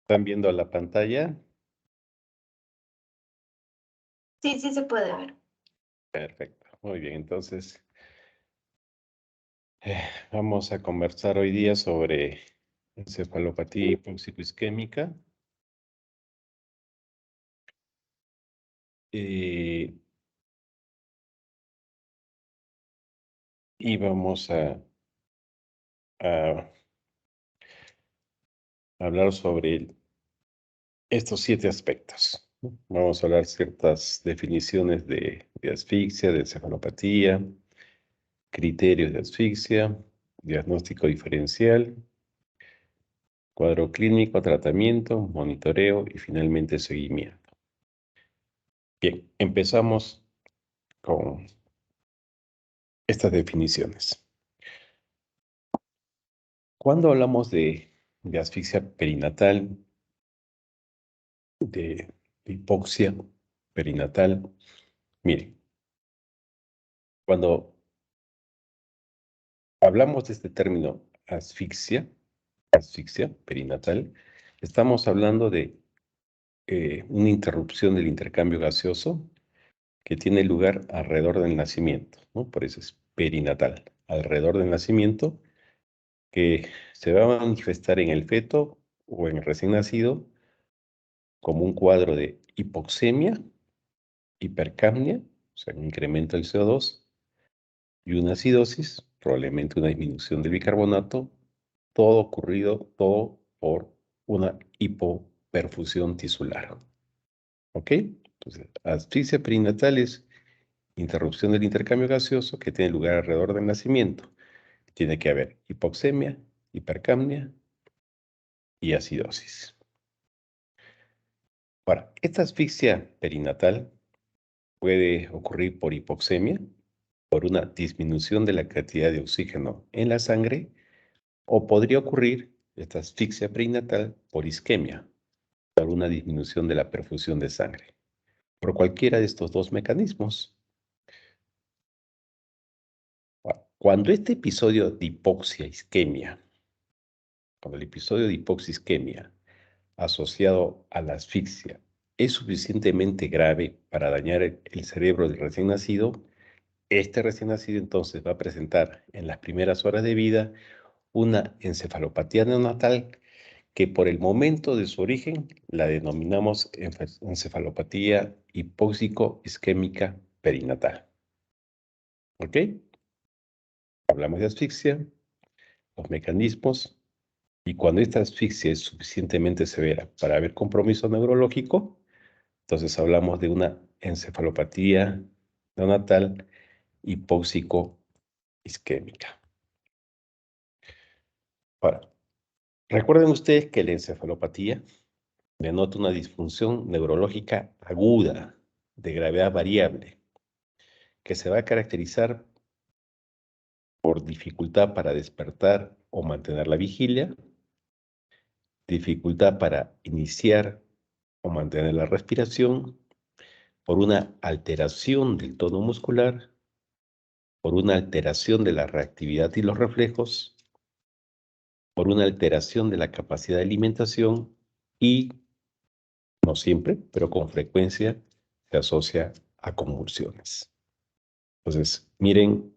¿Están viendo la pantalla? Sí, sí se puede ver. Perfecto, muy bien. Entonces, vamos a conversar hoy día sobre encefalopatía hipóxico-isquémica. Y vamos a hablar sobre estos 7 aspectos, ¿no? Vamos a hablar ciertas definiciones de asfixia, de encefalopatía, criterios de asfixia, diagnóstico diferencial, cuadro clínico, tratamiento, monitoreo y finalmente seguimiento. Bien, empezamos con estas definiciones. Cuando hablamos de asfixia perinatal, de hipoxia perinatal, miren, cuando hablamos de este término asfixia perinatal, estamos hablando de una interrupción del intercambio gaseoso que tiene lugar alrededor del nacimiento, ¿no? Por eso es perinatal, alrededor del nacimiento, que se va a manifestar en el feto o en el recién nacido como un cuadro de hipoxemia, hipercapnia, o sea, un incremento del CO2, y una acidosis, probablemente una disminución del bicarbonato, todo por una hipoperfusión tisular. ¿Ok? Entonces, asfixia perinatal es interrupción del intercambio gaseoso que tiene lugar alrededor del nacimiento. Tiene que haber hipoxemia, hipercapnia y acidosis. Ahora, esta asfixia perinatal puede ocurrir por hipoxemia, por una disminución de la cantidad de oxígeno en la sangre, o podría ocurrir esta asfixia perinatal por isquemia, por una disminución de la perfusión de sangre. Por cualquiera de estos dos mecanismos. Cuando este episodio de hipoxia isquemia, cuando el episodio de hipoxia isquemia asociado a la asfixia es suficientemente grave para dañar el cerebro del recién nacido, este recién nacido entonces va a presentar en las primeras horas de vida una encefalopatía neonatal que por el momento de su origen la denominamos encefalopatía hipóxico-isquémica perinatal. ¿Ok? Hablamos de asfixia, los mecanismos, y cuando esta asfixia es suficientemente severa para haber compromiso neurológico, entonces hablamos de una encefalopatía neonatal hipóxico-isquémica. Ahora, recuerden ustedes que la encefalopatía denota una disfunción neurológica aguda de gravedad variable que se va a caracterizar por dificultad para despertar o mantener la vigilia, dificultad para iniciar o mantener la respiración, por una alteración del tono muscular, por una alteración de la reactividad y los reflejos, por una alteración de la capacidad de alimentación y, no siempre, pero con frecuencia, se asocia a convulsiones. Entonces, miren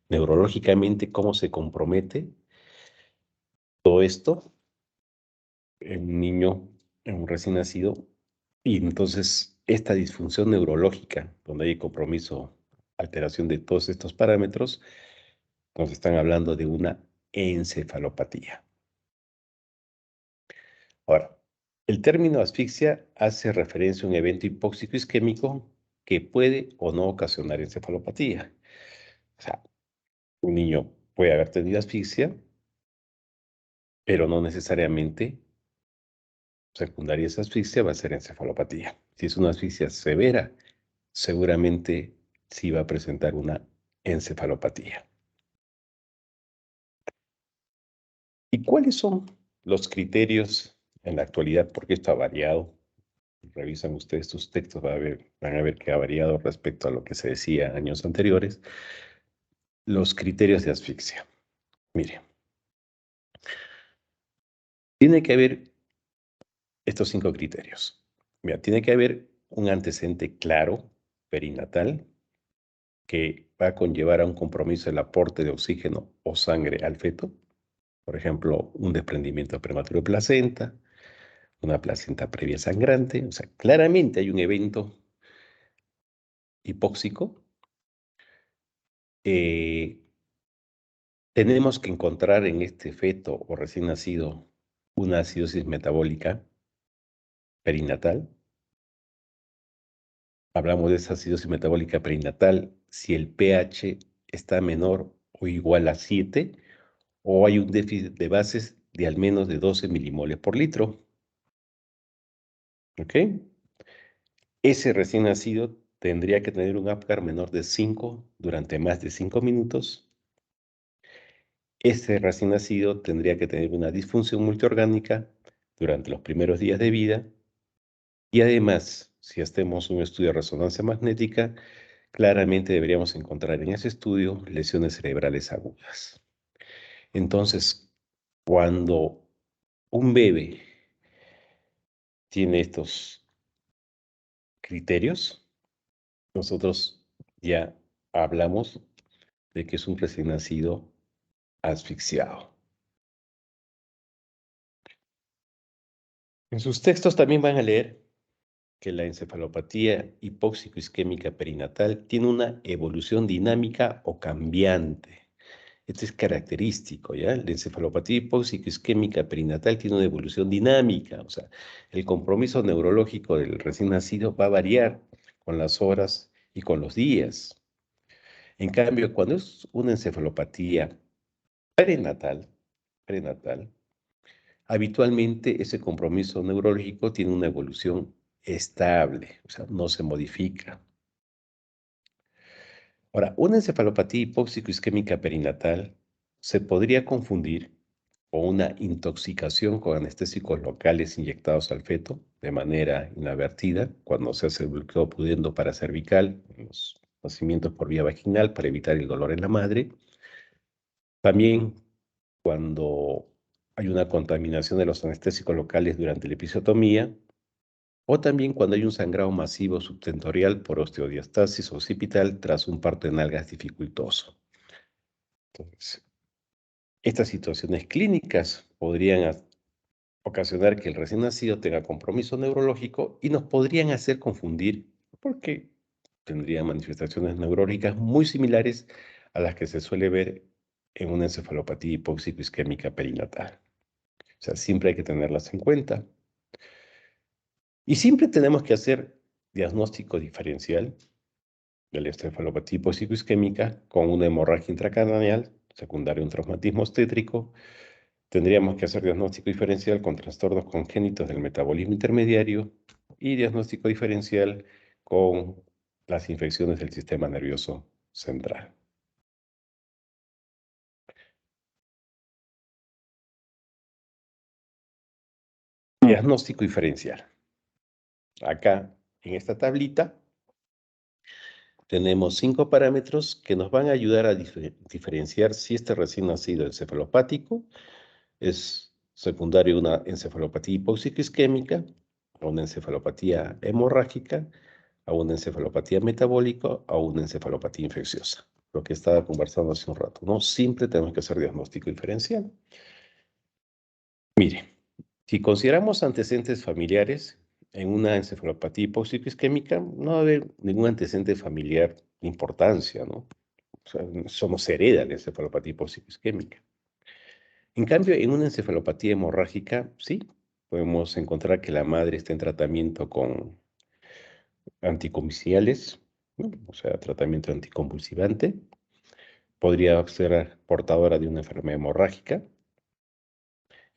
neurológicamente cómo se compromete todo esto en un niño, en un recién nacido, y entonces esta disfunción neurológica, donde hay compromiso, alteración de todos estos parámetros, nos están hablando de una encefalopatía. Ahora, el término asfixia hace referencia a un evento hipóxico isquémico que puede o no ocasionar encefalopatía. O sea, un niño puede haber tenido asfixia, pero no necesariamente secundaria a esa asfixia va a ser encefalopatía. Si es una asfixia severa, seguramente sí va a presentar una encefalopatía. ¿Y cuáles son los criterios en la actualidad? Porque esto ha variado. Revisan ustedes sus textos, van a ver que ha variado respecto a lo que se decía años anteriores. Los criterios de asfixia. Mire, Tiene que haber estos 5 criterios. Mira, tiene que haber un antecedente claro, perinatal, que va a conllevar a un compromiso del aporte de oxígeno o sangre al feto. Por ejemplo, un desprendimiento prematuro de placenta, una placenta previa sangrante. O sea, claramente hay un evento hipóxico. Tenemos que encontrar en este feto o recién nacido una acidosis metabólica perinatal. Hablamos de esa acidosis metabólica perinatal si el pH está menor o igual a 7 o hay un déficit de bases de al menos de 12 milimoles por litro. ¿Ok? Ese recién nacido tendría que tener un Apgar menor de 5 durante más de 5 minutos. Ese recién nacido tendría que tener una disfunción multiorgánica durante los primeros días de vida. Y además, si hacemos un estudio de resonancia magnética, claramente deberíamos encontrar en ese estudio lesiones cerebrales agudas. Entonces, cuando un bebé tiene estos criterios, nosotros ya hablamos de que es un recién nacido asfixiado. En sus textos también van a leer que la encefalopatía hipóxico-isquémica perinatal tiene una evolución dinámica o cambiante. Este es característico, ¿ya? La encefalopatía hipóxico-isquémica perinatal tiene una evolución dinámica, o sea, el compromiso neurológico del recién nacido va a variar con las horas y con los días. En cambio, cuando es una encefalopatía prenatal, habitualmente ese compromiso neurológico tiene una evolución estable, o sea, no se modifica. Ahora, una encefalopatía hipóxico-isquémica perinatal se podría confundir con una intoxicación con anestésicos locales inyectados al feto de manera inadvertida cuando se hace el bloqueo pudendo paracervical en los nacimientos por vía vaginal para evitar el dolor en la madre. También cuando hay una contaminación de los anestésicos locales durante la episiotomía, o también cuando hay un sangrado masivo subtentorial por osteodiastasis occipital tras un parto en algas dificultoso. Entonces, estas situaciones clínicas podrían ocasionar que el recién nacido tenga compromiso neurológico y nos podrían hacer confundir porque tendría manifestaciones neurológicas muy similares a las que se suele ver en una encefalopatía hipóxico-isquémica perinatal. O sea, siempre hay que tenerlas en cuenta. Y siempre tenemos que hacer diagnóstico diferencial de la encefalopatía hipóxico-isquémica con una hemorragia intracraneal, secundaria a un traumatismo obstétrico. Tendríamos que hacer diagnóstico diferencial con trastornos congénitos del metabolismo intermediario y diagnóstico diferencial con las infecciones del sistema nervioso central. Diagnóstico diferencial. Acá, en esta tablita, tenemos 5 parámetros que nos van a ayudar a diferenciar si este recién nacido encefalopático es secundario a una encefalopatía hipóxico-isquémica, a una encefalopatía hemorrágica, a una encefalopatía metabólica, a una encefalopatía infecciosa. Lo que estaba conversando hace un rato, ¿no? Siempre tenemos que hacer diagnóstico diferencial. Mire, si consideramos antecedentes familiares en una encefalopatía hipóxico-isquémica, no va a haber ningún antecedente familiar de importancia, ¿no? O sea, eso no se hereda la encefalopatía hipóxico-isquémica. En cambio, en una encefalopatía hemorrágica, sí, podemos encontrar que la madre está en tratamiento con anticonvulsivales, ¿no? O sea, tratamiento anticonvulsivante. Podría ser portadora de una enfermedad hemorrágica.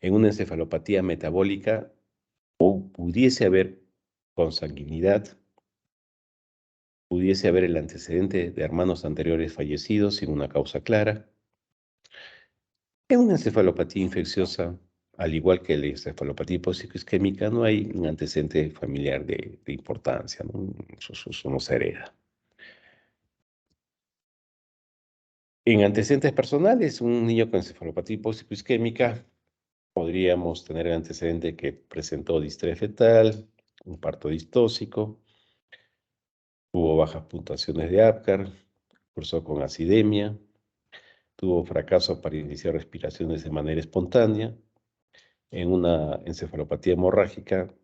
En una encefalopatía metabólica, o pudiese haber consanguinidad, pudiese haber el antecedente de hermanos anteriores fallecidos sin una causa clara. En una encefalopatía infecciosa, al igual que la encefalopatía hipóxico-isquémica, no hay un antecedente familiar de importancia, ¿no? Eso no se hereda. En antecedentes personales, un niño con encefalopatía hipóxico-isquémica Podríamos tener el antecedente que presentó distrés fetal, un parto distóxico, tuvo bajas puntuaciones de Apgar, cursó con acidemia, tuvo fracaso para iniciar respiraciones de manera espontánea. En una encefalopatía hemorrágica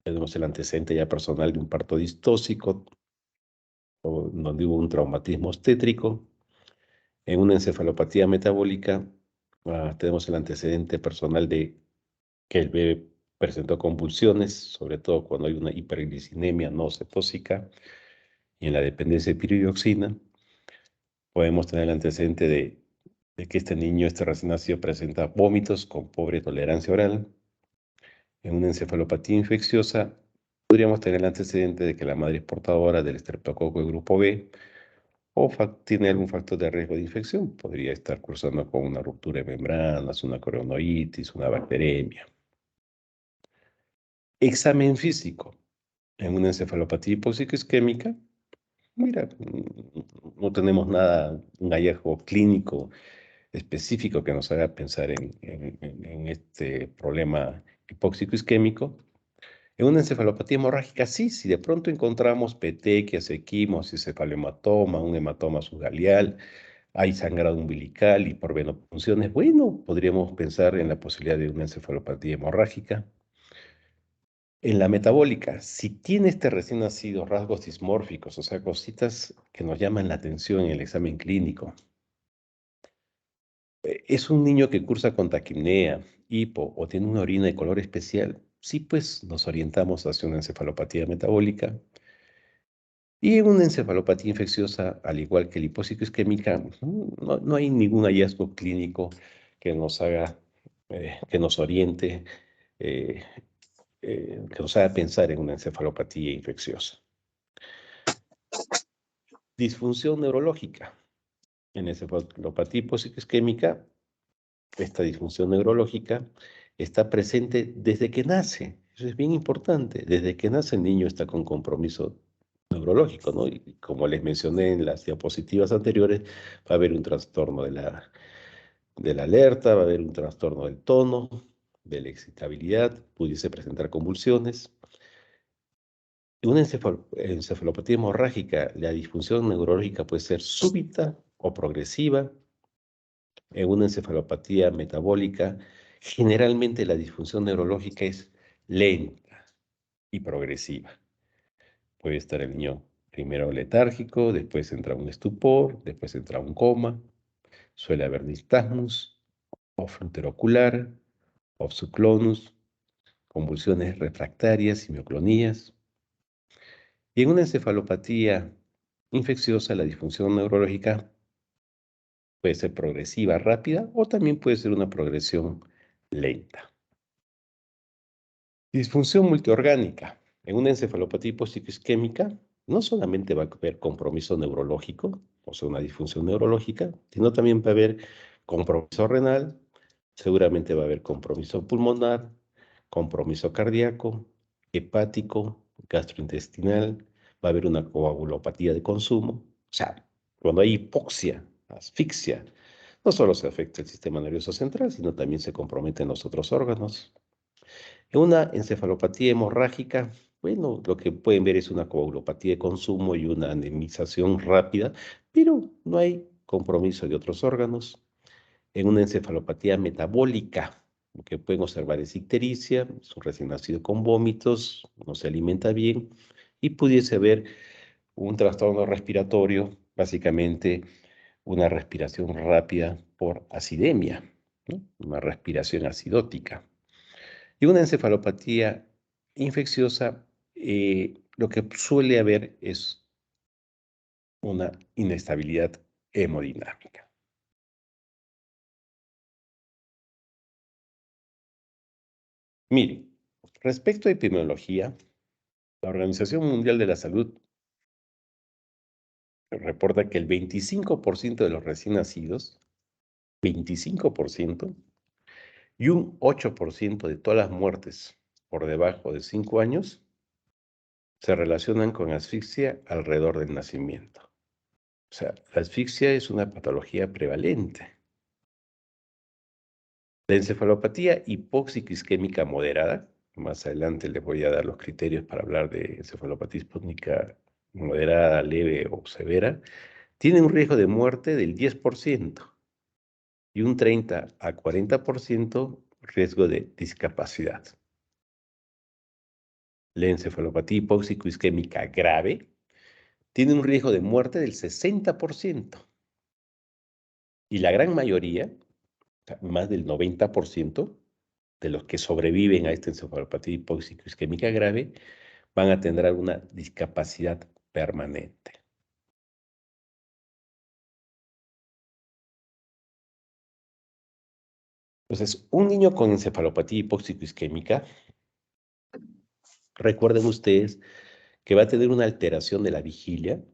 tenemos el antecedente ya personal de un parto distóxico, donde hubo un traumatismo obstétrico. En una encefalopatía metabólica tenemos el antecedente personal de que el bebé presentó convulsiones, sobre todo cuando hay una hiperglicinemia no cetóxica, y en la dependencia de piridioxina podemos tener el antecedente de que este niño, este recién nacido, presenta vómitos con pobre tolerancia oral. En una encefalopatía infecciosa podríamos tener el antecedente de que la madre es portadora del estreptococo de grupo B o tiene algún factor de riesgo de infección. Podría estar cursando con una ruptura de membranas, una coronoitis, una bacteremia. Examen físico. En una encefalopatía hipóxico-isquémica, mira, no tenemos nada, un hallazgo clínico específico que nos haga pensar en este problema hipóxico-isquémico. En una encefalopatía hemorrágica, sí, si de pronto encontramos petequias, equimosis, cefalohematoma, un hematoma subgaleal, hay sangrado umbilical y por venopunciones, bueno, podríamos pensar en la posibilidad de una encefalopatía hemorrágica. En la metabólica, si tiene este recién nacido rasgos dismórficos, o sea, cositas que nos llaman la atención en el examen clínico, es un niño que cursa con taquipnea, hipo o tiene una orina de color especial, sí, pues nos orientamos hacia una encefalopatía metabólica. Y en una encefalopatía infecciosa, al igual que la hipóxico isquémica, no hay ningún hallazgo clínico que nos haga, que nos oriente, eh, que nos haga pensar en una encefalopatía infecciosa. Disfunción neurológica. En encefalopatía hipóxico isquémica, esta disfunción neurológica está presente desde que nace. Eso es bien importante. Desde que nace el niño está con compromiso neurológico, ¿no? Y como les mencioné en las diapositivas anteriores, va a haber un trastorno de la alerta, va a haber un trastorno del tono, de la excitabilidad, pudiese presentar convulsiones. En una encefalopatía hemorrágica, la disfunción neurológica puede ser súbita o progresiva. En una encefalopatía metabólica, generalmente la disfunción neurológica es lenta y progresiva. Puede estar el niño primero letárgico, después entra un estupor, después entra un coma. Suele haber nistagmus, o fronterocular, o subclonus, convulsiones refractarias y mioclonías. Y en una encefalopatía infecciosa, la disfunción neurológica puede ser progresiva, rápida, o también puede ser una progresión lenta. Disfunción multiorgánica. En una encefalopatía hipóxico-isquémica no solamente va a haber compromiso neurológico, o sea, una disfunción neurológica, sino también va a haber compromiso renal, seguramente va a haber compromiso pulmonar, compromiso cardíaco, hepático, gastrointestinal, va a haber una coagulopatía de consumo. O sea, cuando hay hipoxia, asfixia, no solo se afecta el sistema nervioso central, sino también se comprometen los otros órganos. En una encefalopatía hemorrágica, bueno, lo que pueden ver es una coagulopatía de consumo y una anemización rápida, pero no hay compromiso de otros órganos. En una encefalopatía metabólica, lo que pueden observar es ictericia, es un recién nacido con vómitos, no se alimenta bien, y pudiese haber un trastorno respiratorio, básicamente una respiración rápida por acidemia, ¿no? Una respiración acidótica. Y una encefalopatía infecciosa, lo que suele haber es una inestabilidad hemodinámica. Mire, respecto a epidemiología, la Organización Mundial de la Salud reporta que el 25% de los recién nacidos, 25%, y un 8% de todas las muertes por debajo de 5 años se relacionan con asfixia alrededor del nacimiento. O sea, la asfixia es una patología prevalente. La encefalopatía hipóxico-isquémica moderada, más adelante les voy a dar los criterios para hablar de encefalopatía hispónica moderada, leve o severa, tiene un riesgo de muerte del 10% y un 30 a 40% riesgo de discapacidad. La encefalopatía hipóxico-isquémica grave tiene un riesgo de muerte del 60% y la gran mayoría, más del 90% de los que sobreviven a esta encefalopatía hipóxico-isquémica grave van a tener alguna discapacidad permanente. Entonces, un niño con encefalopatía hipóxico-isquémica, recuerden ustedes que va a tener una alteración de la vigilia,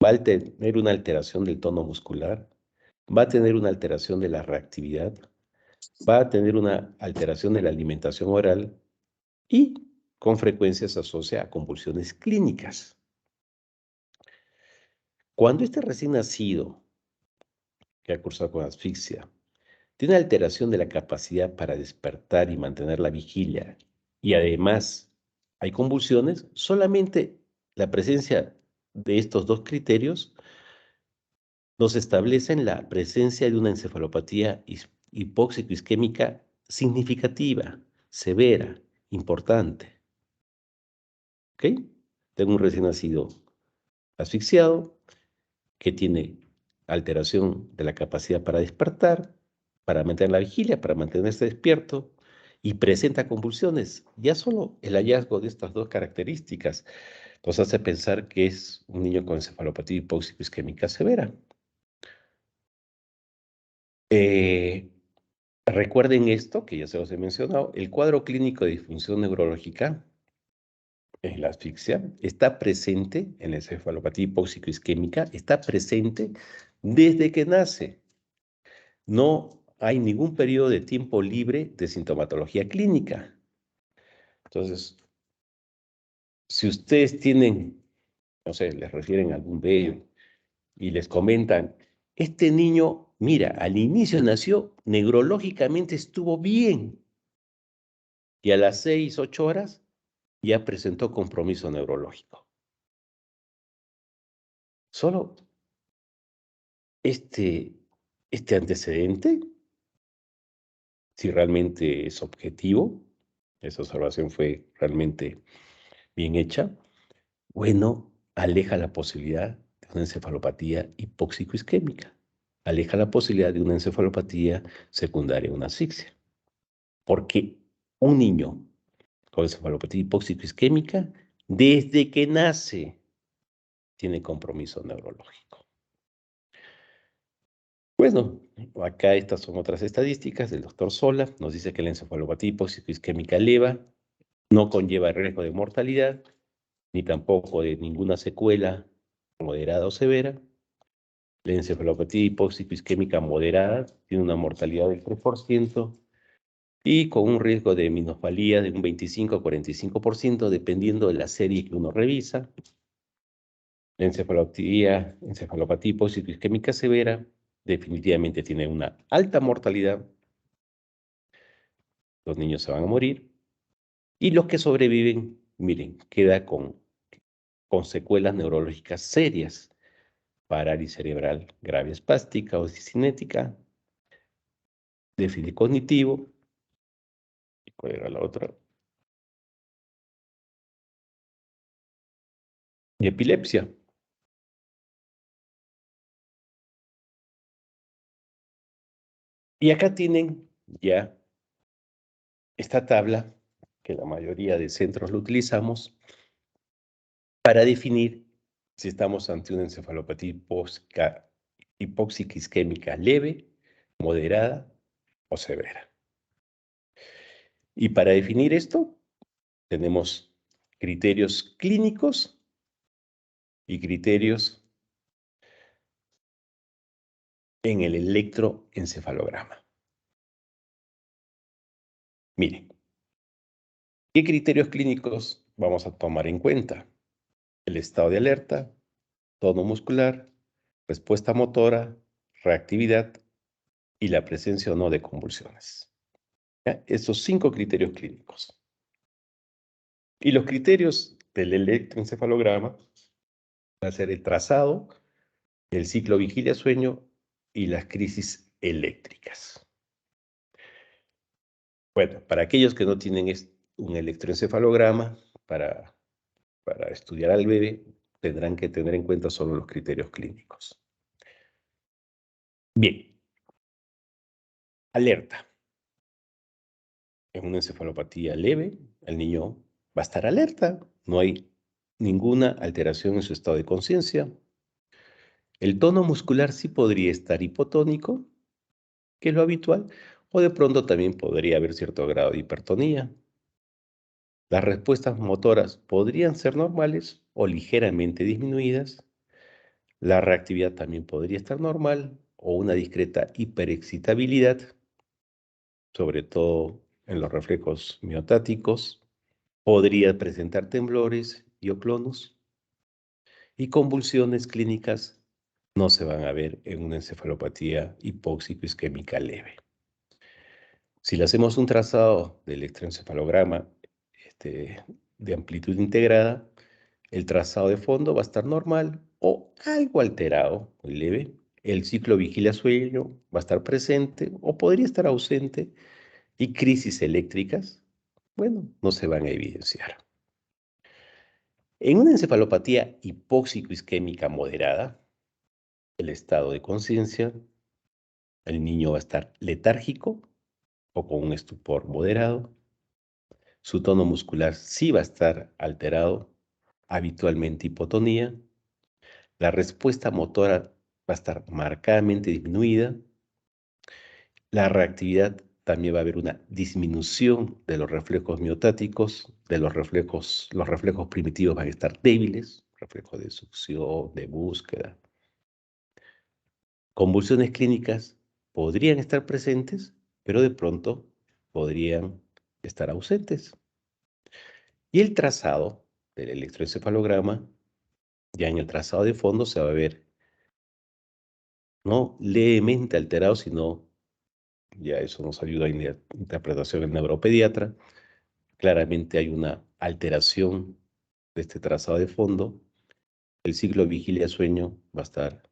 va a tener una alteración del tono muscular, va a tener una alteración de la reactividad, va a tener una alteración de la alimentación oral y con frecuencia se asocia a convulsiones clínicas. Cuando este recién nacido, que ha cursado con asfixia, tiene alteración de la capacidad para despertar y mantener la vigilia y además hay convulsiones, solamente la presencia de estos dos criterios nos establecen la presencia de una encefalopatía hipóxico-isquémica significativa, severa, importante. ¿Ok? Tengo un recién nacido asfixiado que tiene alteración de la capacidad para despertar, para mantener la vigilia, para mantenerse despierto y presenta convulsiones. Ya solo el hallazgo de estas dos características nos hace pensar que es un niño con encefalopatía hipóxico-isquémica severa. Recuerden esto, que ya se los he mencionado, el cuadro clínico de disfunción neurológica en la asfixia está presente en la encefalopatía hipóxico-isquémica, está presente desde que nace. No hay ningún periodo de tiempo libre de sintomatología clínica. Entonces, si ustedes tienen, no sé, les refieren a algún bebé y les comentan, este niño, mira, al inicio nació, neurológicamente estuvo bien y a las 6, 8 horas ya presentó compromiso neurológico. Solo este antecedente, si realmente es objetivo, esa observación fue realmente bien hecha, bueno, aleja la posibilidad de una encefalopatía hipóxico-isquémica, aleja la posibilidad de una encefalopatía secundaria a una asfixia, porque un niño con encefalopatía hipóxico-isquémica, desde que nace, tiene compromiso neurológico. Bueno, acá estas son otras estadísticas del doctor Sola. Nos dice que la encefalopatía hipóxico-isquémica leve no conlleva riesgo de mortalidad, ni tampoco de ninguna secuela moderada o severa. La encefalopatía hipóxico-isquémica moderada tiene una mortalidad del 3% y con un riesgo de minusvalía de un 25 a 45%, dependiendo de la serie que uno revisa. La encefalopatía hipóxico-isquémica severa definitivamente tiene una alta mortalidad. Los niños se van a morir. Y los que sobreviven, miren, queda con secuelas neurológicas serias. Parálisis cerebral grave espástica o cinética, déficit cognitivo. ¿Cuál era la otra? Y epilepsia. Y acá tienen ya esta tabla, que la mayoría de centros lo utilizamos, para definir si estamos ante una encefalopatía hipóxica isquémica leve, moderada o severa. Y para definir esto, tenemos criterios clínicos y criterios en el electroencefalograma. Miren, ¿qué criterios clínicos vamos a tomar en cuenta? El estado de alerta, tono muscular, respuesta motora, reactividad y la presencia o no de convulsiones. ¿Ya? Estos 5 criterios clínicos. Y los criterios del electroencefalograma va a ser el trazado, el ciclo vigilia-sueño y las crisis eléctricas. Bueno, para aquellos que no tienen un electroencefalograma, para estudiar al bebé, tendrán que tener en cuenta solo los criterios clínicos. Bien, alerta. En una encefalopatía leve, el niño va a estar alerta, no hay ninguna alteración en su estado de conciencia. El tono muscular sí podría estar hipotónico, que es lo habitual, o de pronto también podría haber cierto grado de hipertonía. Las respuestas motoras podrían ser normales o ligeramente disminuidas. La reactividad también podría estar normal o una discreta hiperexcitabilidad, sobre todo en los reflejos miotáticos. Podría presentar temblores y oclonos, y convulsiones clínicas no se van a ver en una encefalopatía hipóxico-isquémica leve. Si le hacemos un trazado del electroencefalograma de amplitud integrada, el trazado de fondo va a estar normal o algo alterado, muy leve. El ciclo vigilia-sueño va a estar presente o podría estar ausente, y crisis eléctricas, bueno, no se van a evidenciar. En una encefalopatía hipóxico-isquémica moderada, el estado de conciencia, el niño va a estar letárgico o con un estupor moderado. Su tono muscular sí va a estar alterado, habitualmente hipotonía. La respuesta motora va a estar marcadamente disminuida. La reactividad también va a haber una disminución de los reflejos miotáticos, los reflejos primitivos van a estar débiles, reflejos de succión, de búsqueda. Convulsiones clínicas podrían estar presentes, pero de pronto podrían estar ausentes. Y el trazado del electroencefalograma, ya en el trazado de fondo se va a ver no levemente alterado, sino ya eso nos ayuda a interpretación del neuropediatra. Claramente hay una alteración de este trazado de fondo. El ciclo vigilia-sueño va a estar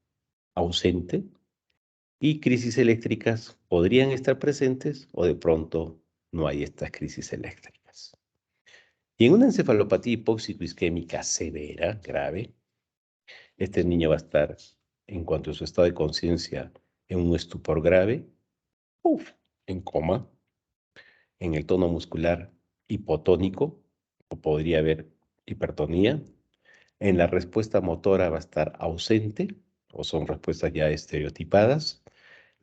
ausente y crisis eléctricas podrían estar presentes o de pronto no hay estas crisis eléctricas. Y en una encefalopatía hipóxico-isquémica severa, grave, este niño va a estar, en cuanto a su estado de conciencia, en un estupor grave, en coma, en el tono muscular hipotónico, o podría haber hipertonía. En la respuesta motora va a estar ausente, o son respuestas ya estereotipadas.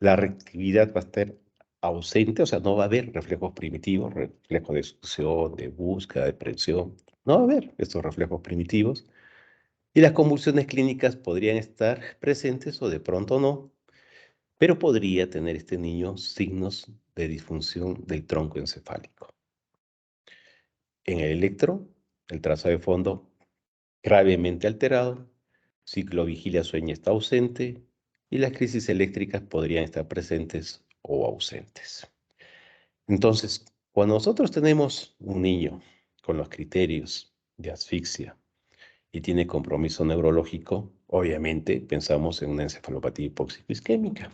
La reactividad va a estar ausente, o sea, no va a haber reflejos primitivos, reflejos de succión, de búsqueda, de presión. No va a haber estos reflejos primitivos. Y las convulsiones clínicas podrían estar presentes o de pronto no, pero podría tener este niño signos de disfunción del tronco encefálico. En el electro, el trazado de fondo gravemente alterado, ciclo vigilia-sueño está ausente y las crisis eléctricas podrían estar presentes o ausentes. Entonces, cuando nosotros tenemos un niño con los criterios de asfixia y tiene compromiso neurológico, obviamente pensamos en una encefalopatía hipóxico-isquémica.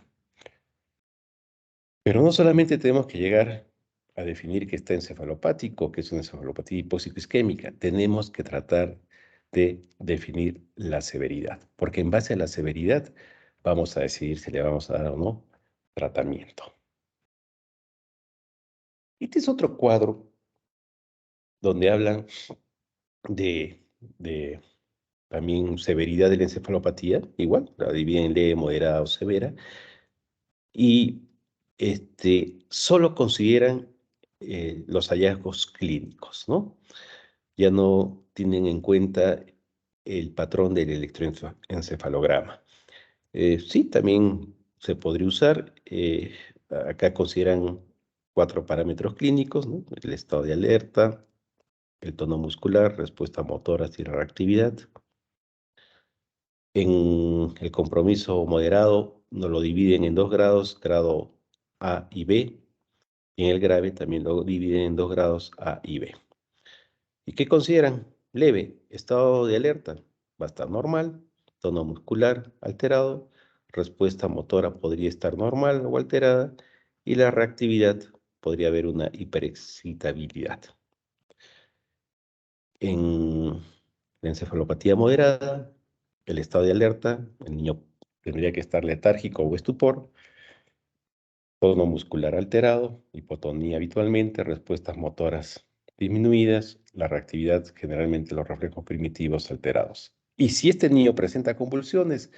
Pero no solamente tenemos que llegar a definir que está encefalopático, que es una encefalopatía hipóxico-isquémica, tenemos que tratar de definir la severidad, porque en base a la severidad vamos a decidir si le vamos a dar o no tratamiento. Este es otro cuadro donde hablan de también severidad de la encefalopatía, igual, la dividen en leve, moderada o severa, y solo consideran los hallazgos clínicos, ¿no? Ya no tienen en cuenta el patrón del electroencefalograma. Sí, también se podría usar. Acá consideran 4 parámetros clínicos, ¿no? El estado de alerta, el tono muscular, respuesta motora y reactividad. En el compromiso moderado nos lo dividen en 2 grados, grado A y B. Y en el grave también lo dividen en 2 grados A y B. ¿Y qué consideran? Leve, estado de alerta, va a estar normal, tono muscular alterado, respuesta motora podría estar normal o alterada, y la reactividad podría haber una hiperexcitabilidad. En la encefalopatía moderada, el estado de alerta, el niño tendría que estar letárgico o estupor, tono muscular alterado, hipotonía habitualmente, respuestas motoras disminuidas, la reactividad, generalmente los reflejos primitivos alterados. Y si este niño presenta convulsiones,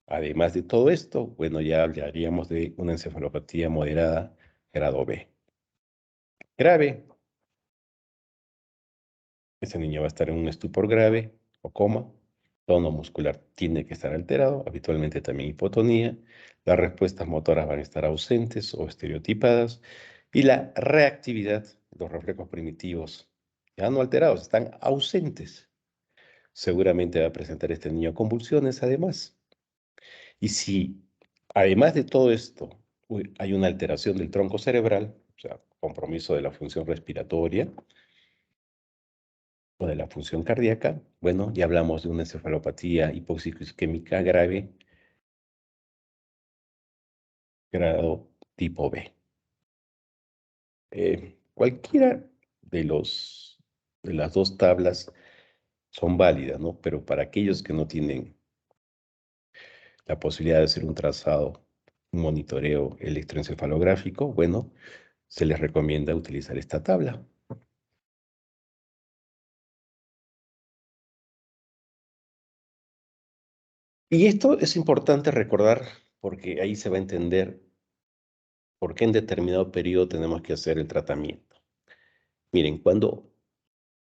además de todo esto, bueno, ya hablaríamos de una encefalopatía moderada grado B. Grave, ese niño va a estar en un estupor grave o coma, tono muscular tiene que estar alterado, habitualmente también hipotonía, las respuestas motoras van a estar ausentes o estereotipadas, y la reactividad, los reflejos primitivos, ya no alterados, están ausentes. Seguramente va a presentar este niño convulsiones además. Y si además de todo esto hay una alteración del tronco cerebral, o sea, compromiso de la función respiratoria o de la función cardíaca, bueno, ya hablamos de una encefalopatía hipóxico-isquémica grave, grado tipo B. Cualquiera de las dos tablas son válidas, ¿no? Pero para aquellos que no tienen la posibilidad de hacer un trazado, un monitoreo electroencefalográfico, bueno, se les recomienda utilizar esta tabla. Y esto es importante recordar porque ahí se va a entender por qué en determinado periodo tenemos que hacer el tratamiento. Miren, cuando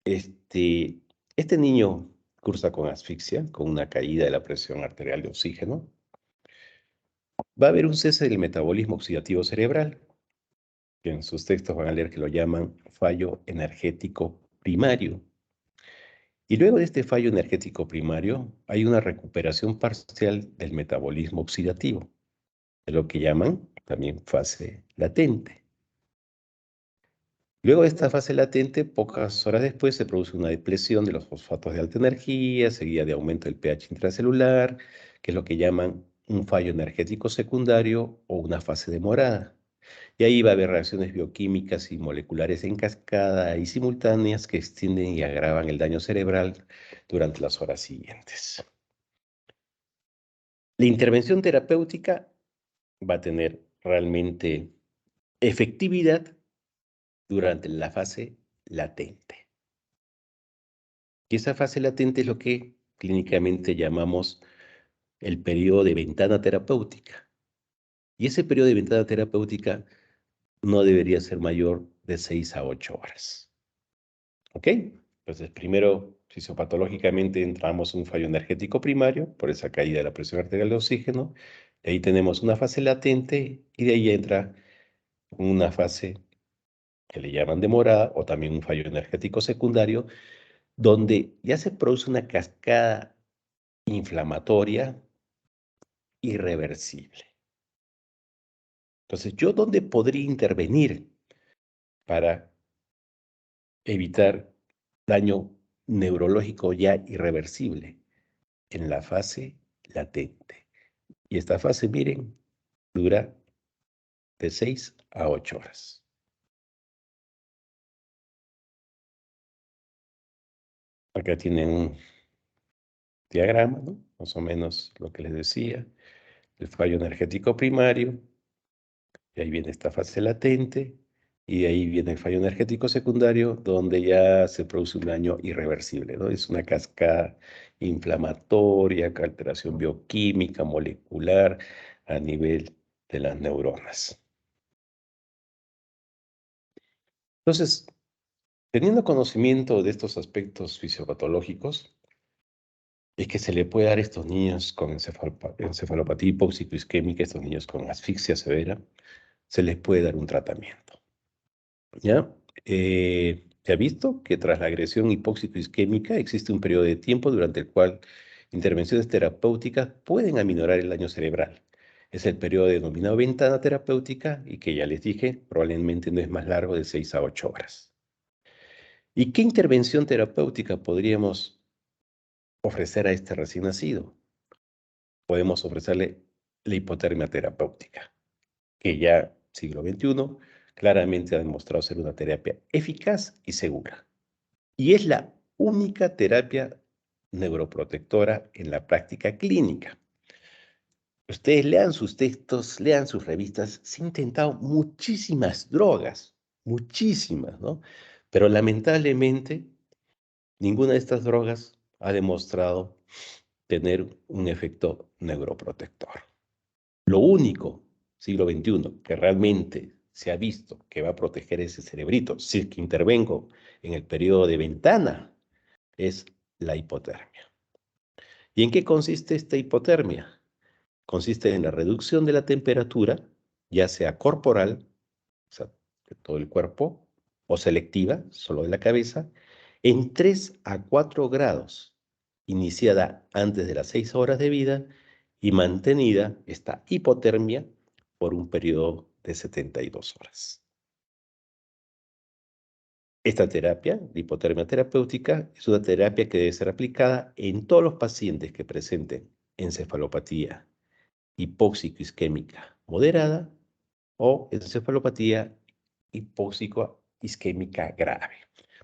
este niño cursa con asfixia, con una caída de la presión arterial de oxígeno, va a haber un cese del metabolismo oxidativo cerebral, que en sus textos van a leer que lo llaman fallo energético primario. Y luego de este fallo energético primario, hay una recuperación parcial del metabolismo oxidativo, de lo que llaman también fase latente. Luego de esta fase latente, pocas horas después se produce una depresión de los fosfatos de alta energía, seguida de aumento del pH intracelular, que es lo que llaman un fallo energético secundario o una fase demorada. Y ahí va a haber reacciones bioquímicas y moleculares en cascada y simultáneas que extienden y agravan el daño cerebral durante las horas siguientes. La intervención terapéutica va a tener realmente efectividad durante la fase latente. Y esa fase latente es lo que clínicamente llamamos el periodo de ventana terapéutica. Y ese periodo de ventana terapéutica no debería ser mayor de 6 a 8 horas. ¿Ok? Entonces, primero, fisiopatológicamente entramos en un fallo energético primario por esa caída de la presión arterial de oxígeno. De ahí tenemos una fase latente y de ahí entra una fase que le llaman demorada o también un fallo energético secundario, donde ya se produce una cascada inflamatoria irreversible. Entonces, ¿yo dónde podría intervenir para evitar daño neurológico ya irreversible? En la fase latente. Y esta fase, miren, dura de 6 a 8 horas. Acá tienen un diagrama, ¿no? Más o menos lo que les decía. El fallo energético primario, y ahí viene esta fase latente, y de ahí viene el fallo energético secundario, donde ya se produce un daño irreversible, ¿no? Es una cascada inflamatoria, alteración bioquímica, molecular, a nivel de las neuronas. Entonces, teniendo conocimiento de estos aspectos fisiopatológicos, es que se le puede dar a estos niños con encefalopatía hipóxico-isquémica, estos niños con asfixia severa, se les puede dar un tratamiento. ¿Ya? Se ha visto que tras la agresión hipóxico-isquémica existe un periodo de tiempo durante el cual intervenciones terapéuticas pueden aminorar el daño cerebral. Es el periodo denominado ventana terapéutica y que ya les dije, probablemente no es más largo de 6 a 8 horas. ¿Y qué intervención terapéutica podríamos ofrecer a este recién nacido? Podemos ofrecerle la hipotermia terapéutica, que ya siglo XXI claramente ha demostrado ser una terapia eficaz y segura. Y es la única terapia neuroprotectora en la práctica clínica. Ustedes lean sus textos, lean sus revistas, se han intentado muchísimas drogas, muchísimas, ¿no? Pero lamentablemente ninguna de estas drogas ha demostrado tener un efecto neuroprotector. Lo único, siglo XXI, que realmente se ha visto que va a proteger ese cerebrito, si es que intervengo en el periodo de ventana, es la hipotermia. ¿Y en qué consiste esta hipotermia? Consiste en la reducción de la temperatura, ya sea corporal, o sea, de todo el cuerpo, o selectiva, solo de la cabeza, en 3 a 4 grados, iniciada antes de las 6 horas de vida y mantenida esta hipotermia por un periodo de 72 horas. Esta terapia, la hipotermia terapéutica, es una terapia que debe ser aplicada en todos los pacientes que presenten encefalopatía hipóxico-isquémica moderada o encefalopatía hipóxico-isquémica grave.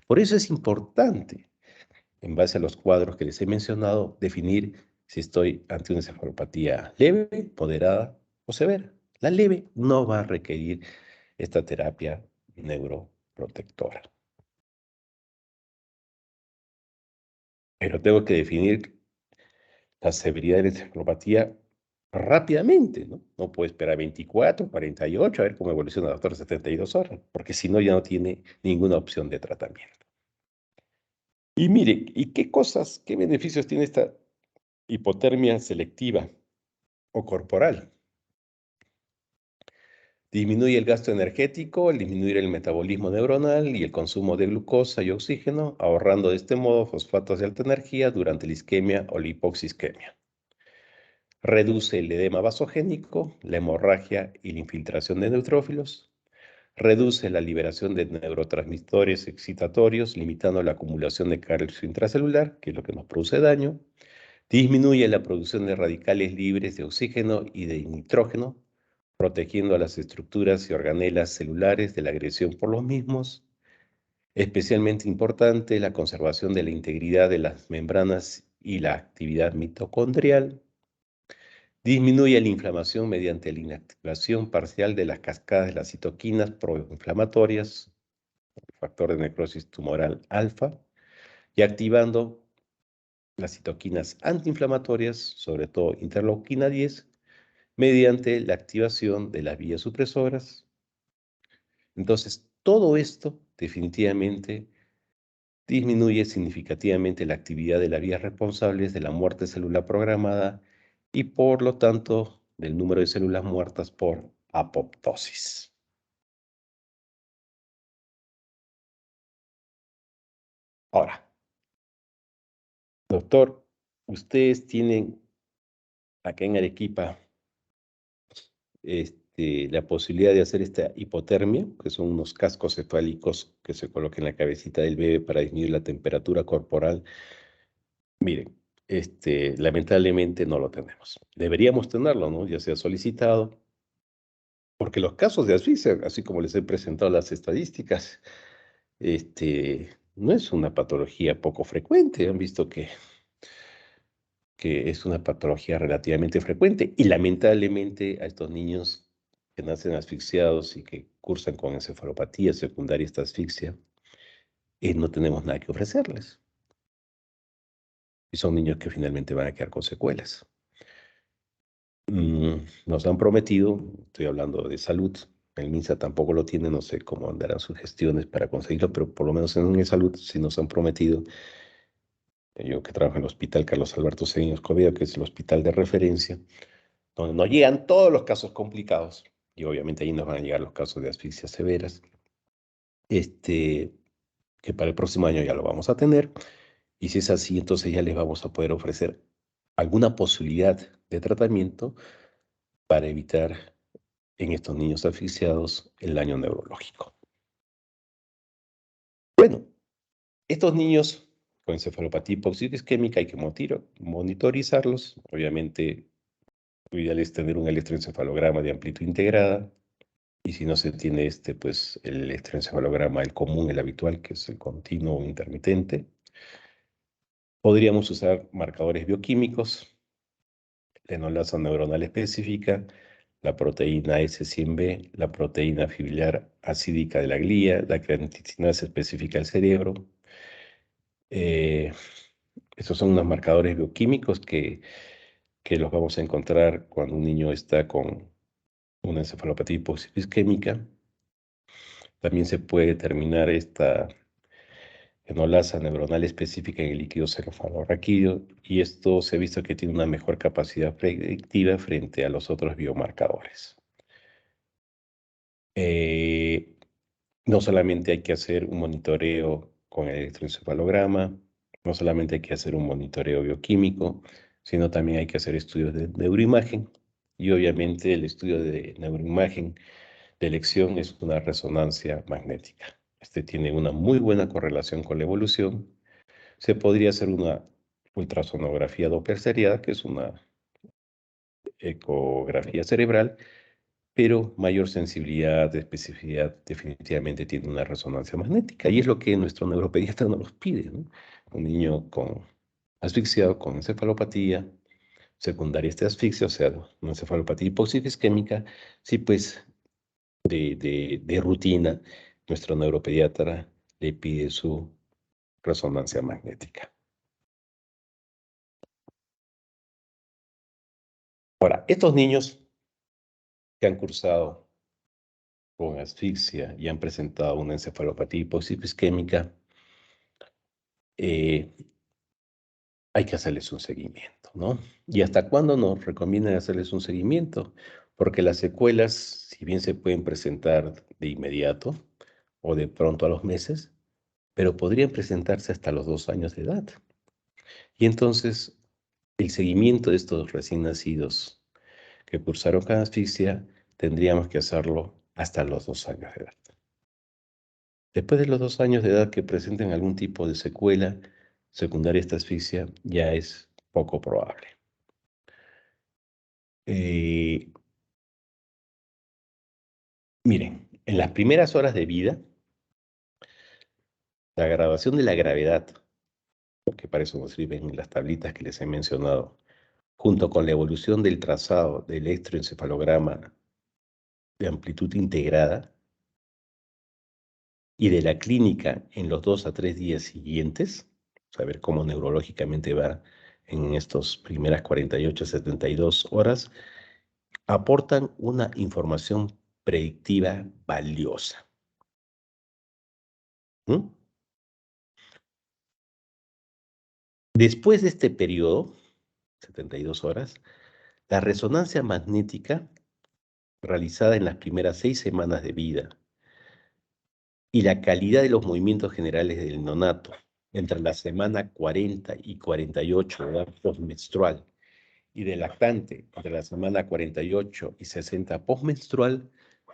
Por eso es importante, en base a los cuadros que les he mencionado, definir si estoy ante una encefalopatía leve, moderada o severa. La leve no va a requerir esta terapia neuroprotectora. Pero tengo que definir la severidad de la encefalopatía rápidamente, ¿no? No puedo esperar 24, 48, a ver cómo evoluciona el doctor 72 horas, porque si no ya no tiene ninguna opción de tratamiento. Y mire, ¿y qué cosas, qué beneficios tiene esta hipotermia selectiva o corporal? Disminuye el gasto energético, al disminuir el metabolismo neuronal y el consumo de glucosa y oxígeno, ahorrando de este modo fosfatos de alta energía durante la isquemia o la hipoxisquemia. Reduce el edema vasogénico, la hemorragia y la infiltración de neutrófilos. Reduce la liberación de neurotransmisores excitatorios, limitando la acumulación de calcio intracelular, que es lo que nos produce daño. Disminuye la producción de radicales libres de oxígeno y de nitrógeno, protegiendo a las estructuras y organelas celulares de la agresión por los mismos. Especialmente importante la conservación de la integridad de las membranas y la actividad mitocondrial. Disminuye la inflamación mediante la inactivación parcial de las cascadas de las citoquinas proinflamatorias, factor de necrosis tumoral alfa, y activando las citoquinas antiinflamatorias, sobre todo interleuquina 10, mediante la activación de las vías supresoras. Entonces, todo esto definitivamente disminuye significativamente la actividad de las vías responsables de la muerte celular programada y por lo tanto del número de células muertas por apoptosis. Ahora, doctor, ustedes tienen acá en Arequipa la posibilidad de hacer esta hipotermia, que son unos cascos cefálicos que se colocan en la cabecita del bebé para disminuir la temperatura corporal. Miren, lamentablemente no lo tenemos. Deberíamos tenerlo, ¿no? Ya sea solicitado, porque los casos de asfixia, así como les he presentado las estadísticas, no es una patología poco frecuente. Han visto que es una patología relativamente frecuente y lamentablemente a estos niños que nacen asfixiados y que cursan con encefalopatía secundaria a esta asfixia, no tenemos nada que ofrecerles. Y son niños que finalmente van a quedar con secuelas. Nos han prometido, estoy hablando de salud, el MINSA tampoco lo tiene, no sé cómo andarán sus gestiones para conseguirlo, pero por lo menos en el salud sí nos han prometido. Yo que trabajo en el Hospital Carlos Alberto Cedillo Escobedo, que es el hospital de referencia, donde nos llegan todos los casos complicados, y obviamente ahí nos van a llegar los casos de asfixias severas, que para el próximo año ya lo vamos a tener, y si es así, entonces ya les vamos a poder ofrecer alguna posibilidad de tratamiento para evitar en estos niños asfixiados el daño neurológico. Bueno, estos niños con encefalopatía hipoxia-isquémica hay que monitorizarlos. Obviamente, lo ideal es tener un electroencefalograma de amplitud integrada. Y si no se tiene pues el electroencefalograma, el común, el habitual, que es el continuo o intermitente. Podríamos usar marcadores bioquímicos, la enolasa neuronal específica, la proteína S100B, la proteína fibrilar acídica de la glía, la creatininasa específica del cerebro. Estos son unos marcadores bioquímicos que los vamos a encontrar cuando un niño está con una encefalopatía hipoxia-isquémica. También se puede determinar esta enolasa neuronal específica en el líquido cefalorraquídeo, y esto se ha visto que tiene una mejor capacidad predictiva frente a los otros biomarcadores. No solamente hay que hacer un monitoreo con el electroencefalograma, no solamente hay que hacer un monitoreo bioquímico, sino también hay que hacer estudios de neuroimagen. Y obviamente el estudio de neuroimagen de elección es una resonancia magnética. Este tiene una muy buena correlación con la evolución. Se podría hacer una ultrasonografía Doppler seriada, que es una ecografía cerebral, pero mayor sensibilidad, especificidad, definitivamente tiene una resonancia magnética. Y es lo que nuestro neuropediatra nos pide, ¿no? Un niño asfixiado con encefalopatía secundaria a esta asfixia, o sea, una encefalopatía hipoxia-isquémica, sí, pues de rutina, nuestro neuropediatra le pide su resonancia magnética. Ahora, estos niños que han cursado con asfixia y han presentado una encefalopatía hipoxia-isquémica, hay que hacerles un seguimiento, ¿no? ¿Y hasta cuándo nos recomiendan hacerles un seguimiento? Porque las secuelas, si bien se pueden presentar de inmediato o de pronto a los meses, pero podrían presentarse hasta los 2 años de edad. Y entonces, el seguimiento de estos recién nacidos que cursaron con asfixia, tendríamos que hacerlo hasta los 2 años de edad. Después de los 2 años de edad que presenten algún tipo de secuela secundaria a esta asfixia, ya es poco probable. Miren, en las primeras horas de vida, la graduación de la gravedad, porque para eso nos sirven las tablitas que les he mencionado, junto con la evolución del trazado del electroencefalograma de amplitud integrada y de la clínica en los 2 a 3 días siguientes, saber cómo neurológicamente va en estas primeras 48 a 72 horas, aportan una información predictiva valiosa. ¿Mm? Después de este periodo, 72 horas, la resonancia magnética realizada en las primeras 6 semanas de vida y la calidad de los movimientos generales del neonato entre la semana 40 y 48 de edad postmenstrual y del lactante entre la semana 48 y 60 postmenstrual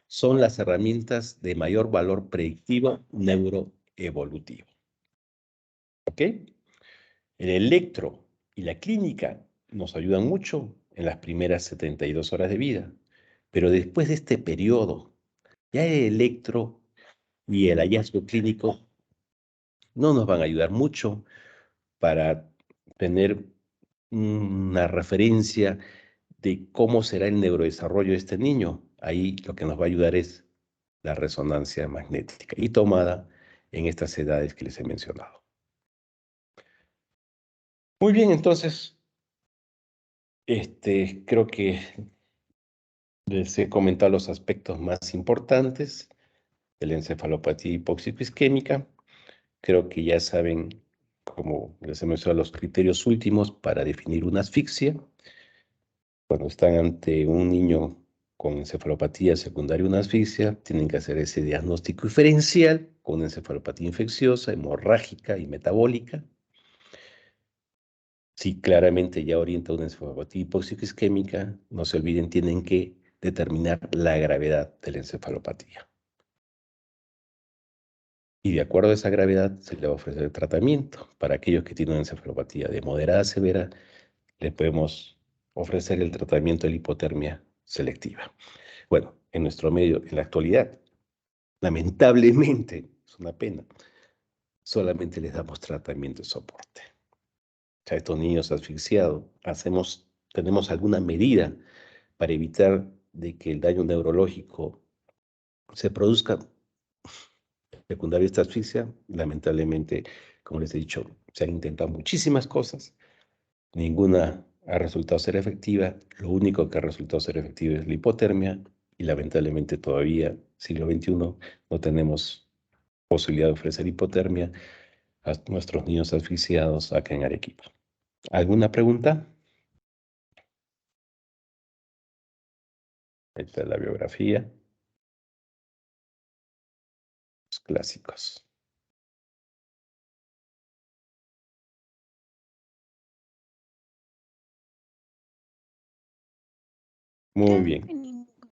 son las herramientas de mayor valor predictivo neuroevolutivo. ¿Ok? El electro y la clínica nos ayudan mucho en las primeras 72 horas de vida, pero después de este periodo, ya el electro y el hallazgo clínico no nos van a ayudar mucho para tener una referencia de cómo será el neurodesarrollo de este niño. Ahí lo que nos va a ayudar es la resonancia magnética y tomada en estas edades que les he mencionado. Muy bien, entonces, creo que les he comentado los aspectos más importantes de la encefalopatía hipóxico-isquémica. Creo que ya saben, como les he mencionado, los criterios últimos para definir una asfixia. Cuando están ante un niño con encefalopatía secundaria a una asfixia, tienen que hacer ese diagnóstico diferencial con encefalopatía infecciosa, hemorrágica y metabólica. Si claramente ya orienta una encefalopatía hipoxico-isquémica, no se olviden, tienen que determinar la gravedad de la encefalopatía. Y de acuerdo a esa gravedad, se le va a ofrecer el tratamiento. Para aquellos que tienen una encefalopatía de moderada a severa, le podemos ofrecer el tratamiento de la hipotermia selectiva. Bueno, en nuestro medio, en la actualidad, lamentablemente, es una pena, solamente les damos tratamiento de soporte. A estos niños asfixiados, tenemos alguna medida para evitar de que el daño neurológico se produzca secundario a esta asfixia. Lamentablemente, como les he dicho, se han intentado muchísimas cosas, ninguna ha resultado ser efectiva. Lo único que ha resultado ser efectivo es la hipotermia y lamentablemente todavía, siglo XXI, no tenemos posibilidad de ofrecer hipotermia a nuestros niños asfixiados acá en Arequipa. ¿Alguna pregunta? Esta es la biografía. Los clásicos. Muy bien.